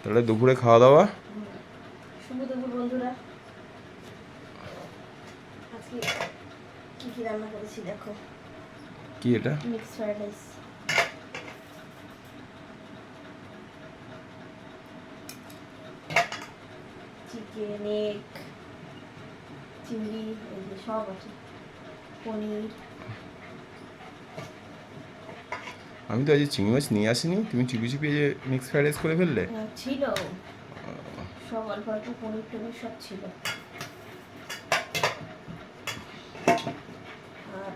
তাহলে দুপুরে খাওয়া দাওয়া? শুভ দুপুর বন্ধুরা। আজকে কি কি রান্না করেছি দেখো। কি এটা? Mix fried rice. Chicken, egg, চিংড়ি, এই যে সব আছে, পনির। আমি তো আজ চিংড়ি মাছ নিয়ে আসিনি, তুমি চিপি চিপি যে মিক্স ফ্রাইড রাইস করে ফেললে। ছিল সব, অল্প অল্প পনির টনির সব ছিল। আর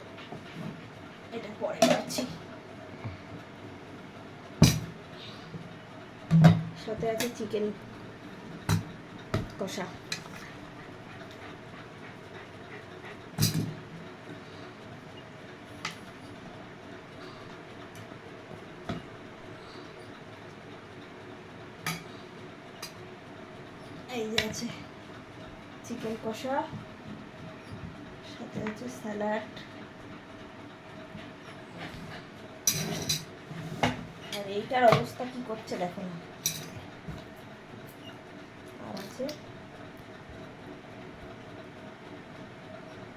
এটা পরে খাচ্ছি। সাথে আছে চিকেন কষা। এই যে আছে চিকেন কষা, সাথে আছে স্যালাড। আর এইটার অবস্থা কি করছে দেখো না। আর আছে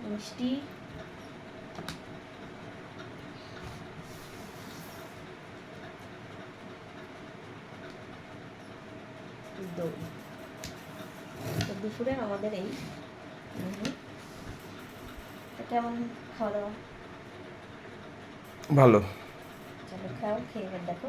মিষ্টি, দই। তো দুপুরে আমাদের এই মেনু। কেমন খাওয়া দাওয়া? ভালো। চলো খাও, খেয়ে এবার দেখো।